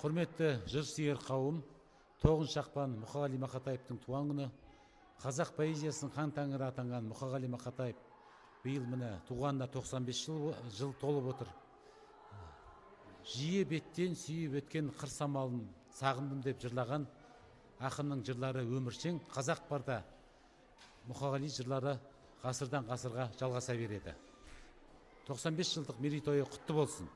Құрметті жыр-сүйер қауым, 9 ақпан Мұқағали Мақатаевтың туған күні. Қазақ поэзиясының хан тәңірі атанған Мұқағали Мақатаев биыл міне туғанына 95 жыл толып отыр. Жиі беттен сүйіп өткен қыр самалын сағындым деп жырлаған ақынның жырлары өміршең. Қазақ барда Мұқағали жырлары ғасырдан ғасырға жалғаса береді. 95 жылдық мерейтойы құтты болсын.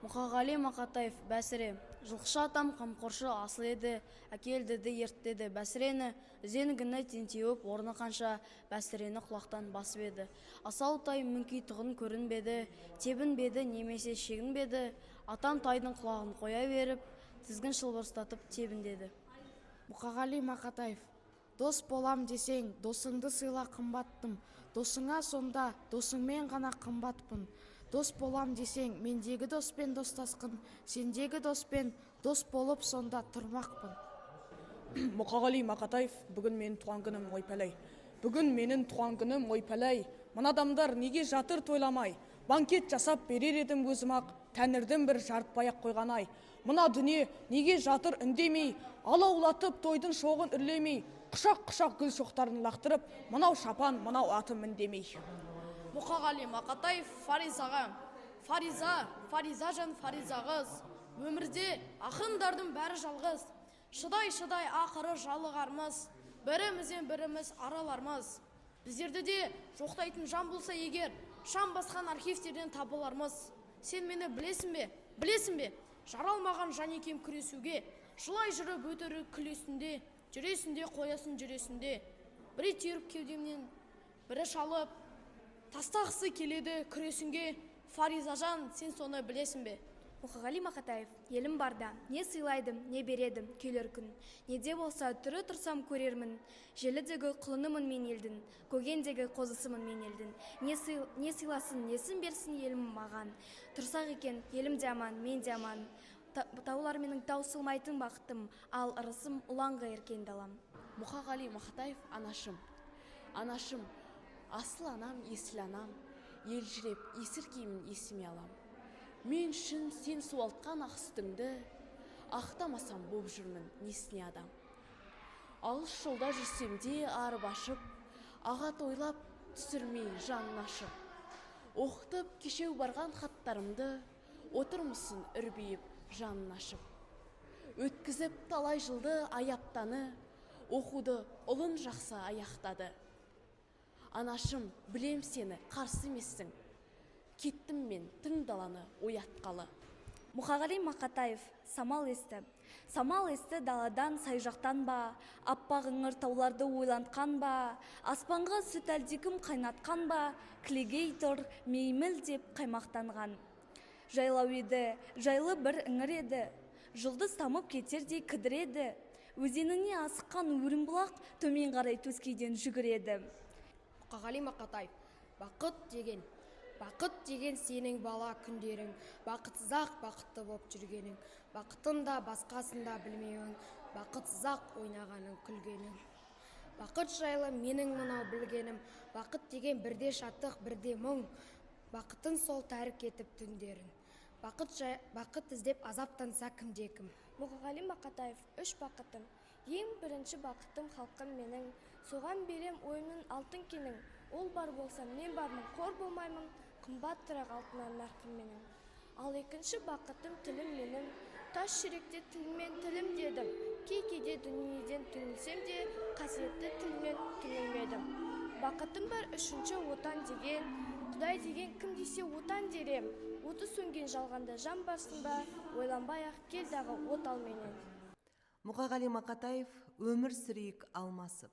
Мұқағали Мақатаев бәсіре, жылқышы атам қамқоршы асыл еді, әкелдеді ерттеді бәсірені, зенгіні тентеуіп орны қанша, бәсірені құлақтан басып еді. Асау тай мүңки тұғын көрінбеді, тебінбеді немесе шегінбеді, атам тайдың құлағын қоя беріп, тізгін шылбырстатып тебіндеді. Мұқағали Мақатаев, дос болам десең, досыңды сыйла қымбаттым, досыңа сонда, досыңмен ғана қымбатпын. Дос болам десең, мендегі доспен достасқын, сендегі доспен дос болып сонда тұрмақпын. Мұқағали Мақатаев, бүгін менің туған күнім ойпалай. Бүгін менің туған күнім ойпалай. Мына адамдар неге жатыр тойламай? Банкет жасап берер едім өзім-ақ, тәңірдің бір жарытпай-ақ қойған-ай. Мына дүние неге жатыр үндемей, алаулатып тойдың шоғын үрлемей, құшақ-құшақ гүл шоқтарын лақтырып, мынау шапан, мынау атым үндемей. Мұқағали Мақатаев Фаризаға, Фариза жан Фариза қыз, өмірде ақындардың бәрі жалғыз, шыдай ақыры жалығармыз, бірімізден біріміз аралармыз. Біздерді де жоқтайтын жан болса егер, шам басқан архивтерден табылармыз. Сен мені білесің бе, жаралмаған жан екем күресуге, жылай жүріп өтірі күлесінде, жүресінде қоясын жүресінде, бірі түйіріп кеудемнен, бірі шалып, тастағысы келеді күресінге. Фаризажан, сен соны білесің бе? Мұқағали Мақатаев, елім барда, не сыйлайдым, не бередім келер күн. Неде болса түрі тұрсам көрермін, желідегі құлынымын мен елдің, көгендегі қозысымын мен елдің. Не сыйласын, несін берсін елім маған. Тұрсақ екен, елім де аман, мен де аман. Таулар менің таусылмайтын бақытым, ал ырысым ұланға еркен далам. Мұқағали Мақатаев, анашым, асыл анам, есіл анам, елжіреп, есір киімін есіме алам. Мен үшін сен суалтқан ақ сүтіңді, ақтамасам боп жүрмін несіне адам. Алыс жолда жүрсем де арып ашып, ағат ойлап түсірмей жанын ашып. Оқытып кешеу барған хаттарымды, отырмысын үрбейіп жанын ашып. Өткізіп талай жылды аяптаны, оқуды ұлын жақсы аяқтады. Анашым, білем сені, қарсы емессің. Кеттім мен тың даланы оятқалы. Мұқағали Мақатаев, самал есті даладан сайжақтан ба, аппақ ыңыр тауларды ойлантқан ба, аспанға сүт әлдекім қайнатқан ба, кілегей тұр мейміл деп қаймақтанған. Жайлау еді, жайлы бір іңір еді, жұлдыз тамып кетердей кідіреді, өзеніне асыққан өрім бұлақ төмен қарай төскейден жүгіреді. Мұқағали Мақатаев, бақыт деген сенің бала күндерің, бақытсыз-ақ бақытты боп жүргенің, бақытын да басқасын да білмеуің, бақытсыз-ақ ойнағаның күлгенің. Бақыт жайлы менің мынау білгенім, бақыт деген бірде шаттық, бірде мұң, бақытын сол тәрік етіп түндерін. Бақыт іздеп азаптанса кімде-кім. Мұқағали Мақатаев, 3 бақытым. Ең бірінші бақытым халқым менің, соған берем ойымның алтын кенің. Ол бар болса мен бармын, қор болмаймын, қымбат тұрақ алтыннан нарқым менің. Ал екінші бақытым тілім менің, тас жүректе тілмен тілім дедім. Кейде дүниеден түңілсем де, қасиетті тілмен түңілмедім. Бақытым бар үшінші отан деген, Құдай деген кім десе отан дерем. Оты сөнген жалғанда жан барсың ба, ойланбай-ақ кел дағы от ал менен. Мұқағали Мақатаев, өмір сүрейік алмасып.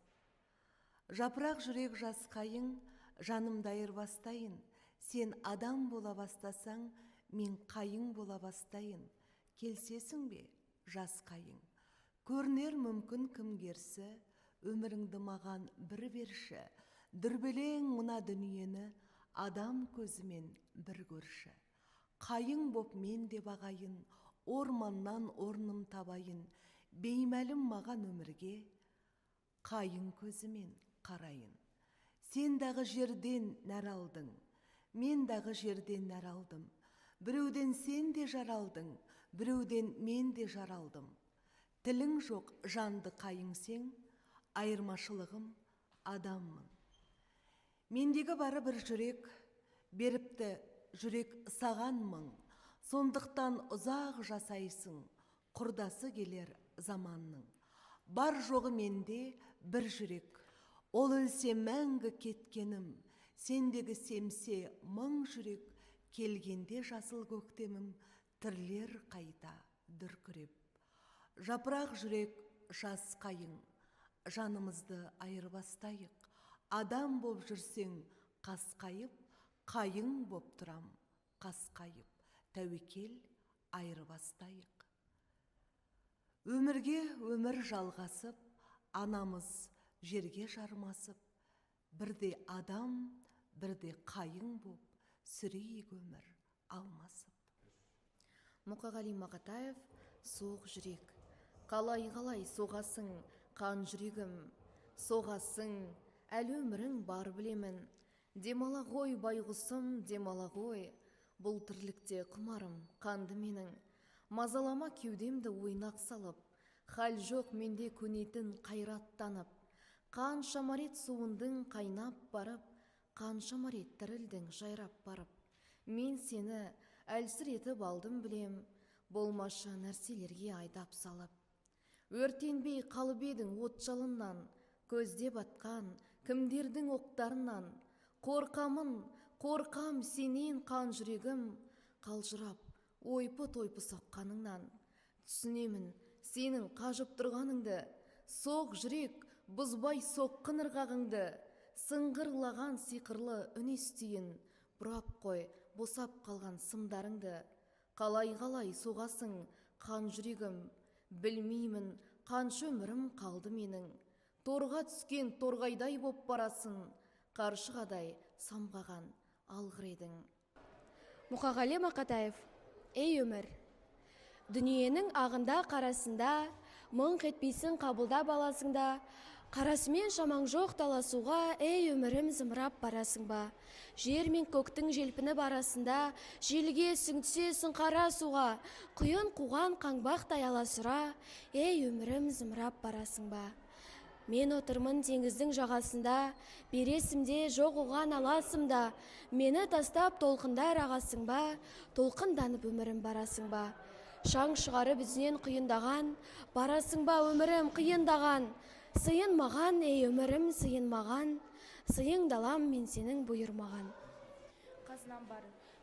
Жапырақ жүрек жас қайың, жанымда айырбастайын. Сен адам бола бастасаң, мен қайың бола бастайын. Келсесің бе, жас қайың. Көрінер мүмкін кім керсі, өміріңді маған бір берші. Дүрбелең мына дүниені, адам көзімен бір көрші. Қайың боп мен де бағайын, орманнан орным табайын. Беймәлім маған өмірге, қайың көзімен қарайын. Сен дағы жерден нәр алдың, мен дағы жерден нәр алдым. Біреуден сен де жаралдың, біреуден мен де жаралдым. Тілің жоқ жанды қайыңсең, айырмашылығым адаммын. Мендегі бары бір жүрек, беріпті жүрек саған мың. Сондықтан ұзақ жасайсың, құрдасы келер заманның. Бар жоғы менде бір жүрек, ол өлсе мәңгі кеткенім. Сендегі семсе мың жүрек, келгенде жасыл көктемім, тірлер қайта дүркіреп. Жапырақ жүрек жас қайың, жанымызды айырбастайық. Адам боп жүрсең қасқайып, қайың боп тұрам қасқайып. Тәуекел айырбастайық. Өмірге өмір жалғасып, анамыз жерге жармасып, бірде адам, бірде қайың боп, сүрейік өмір алмасып. Мұқағали Мақатаев, соқ жүрек. Қалай соғасың, қан жүрегім, соғасың, әлі өмірің бар білемін. Демала ғой байғұсым, демала ғой, бұл тірлікте құмарым қанды менің. Мазалама кеудемді ойнақ салып, хал жоқ менде көнетін қайраттанып. Қаншама рет суындың қайнап барып, қаншама рет тірілдің жайрап барып. Мен сені әлсіретіп алдым білем, болмашы нәрселерге айдап салып. Өртенбей қалып едің от жалыннан, көзде батқан кімдердің оқтарынан. Қорқам сенен қан жүрегім, қалжырап ойпы-тойпы соққаныңнан. Түсінемін сенің қажып тұрғаныңды, соқ жүрек бұзбай соққын ырғағыңды. Сыңғырлаған сиқырлы үн естиін, бұрап қой босап қалған сымдарыңды. Қалай соғасың қан жүрегім, білмеймін қанша өмірім қалды менің. Торға түскен торғайдай боп барасың, қаршығадай самғаған алғыр едің. Мұқағали Мақатаев. Ей өмір, дүниенің ағында қарасында, мұң кетпейсің қабылда баласыңда. Қарасымен шамаң жоқ таласуға, ей өмірім зымырап барасың ба. Жер мен көктің желпіні барасында, желге сүңтсесің қара суға. Құйын қуған қаңбақтай аласыра, ей өмірім зымырап барасың ба. Мен отырмын теңіздің жағасында, бересімде жоқ оған аласымда. Мені тастап толқындар ағасың ба, толқынданып өмірім барасың ба. Шаң шығарып ізінен құйындаған, барасың ба өмірім қиындаған. Сыйын маған, ей өмірім, сыйын маған, сыйың далам мен сенің бұйырмаған.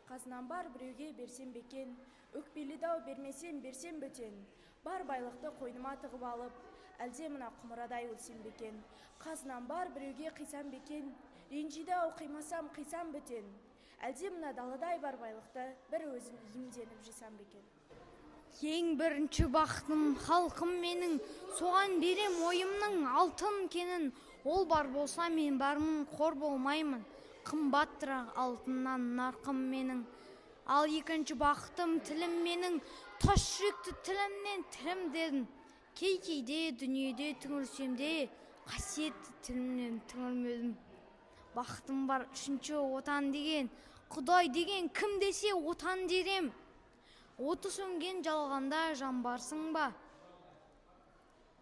Қазынам бар біреуге берсем бекен, өкпелі дау бермесем берсем бөтен. Бар байлықты қойныма тығып алып, әлде мына құмырадай өлсем бекен. Қазынам бар біреуге қисам бекен, ренжиді ау қимасам қисам бөтен. Әлде мына даладай бар байлықты бір өзім иемденіп жесам бекен. Ең бірінші бақытым халқым менің, соған берем ойымның алтын кенін. Ол бар болса мен бармын, қор болмаймын, қымбаттырақ алтыннан нарқым менің. Ал екінші бақытым тілім менің, тас жүректі тілімнен тілім дедім. Кейде дүниеде түңілсемде, қасиетті тілімнен түңілмедім. Бақытым бар үшінші отан деген, Құдай деген кім десе отан дерем. Оты сөнген жалғанда жан барсың ба?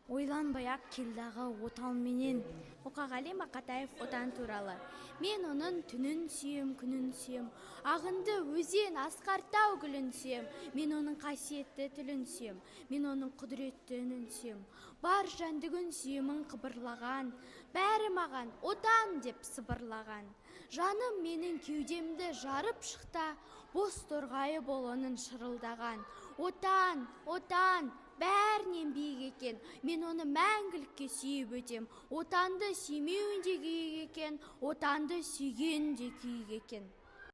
Ойланбай-ақ келдағы отан менен. Мұқағали Мақатаев отан туралы. Мен оның түнін сүйем, күнін сүйем. Ағынды өзен асқартау гүлін сүйем. Мен оның қасиетті тілін сүйем. Мен оның құдіретті үнін сүйем. Бар жәндігін сүйемін қыбырлаған. Бәрі маған отан деп сыбырлаған. Жаным менің кеудемді жарып шықта, бос торғайы бол оның шырылдаған. Отан, отан, бәрінен биік екен, мен оны мәңгілікке сүйіп өтем. Отанды сүймеуінде күйік екен, отанды сүйгенде күйік екен.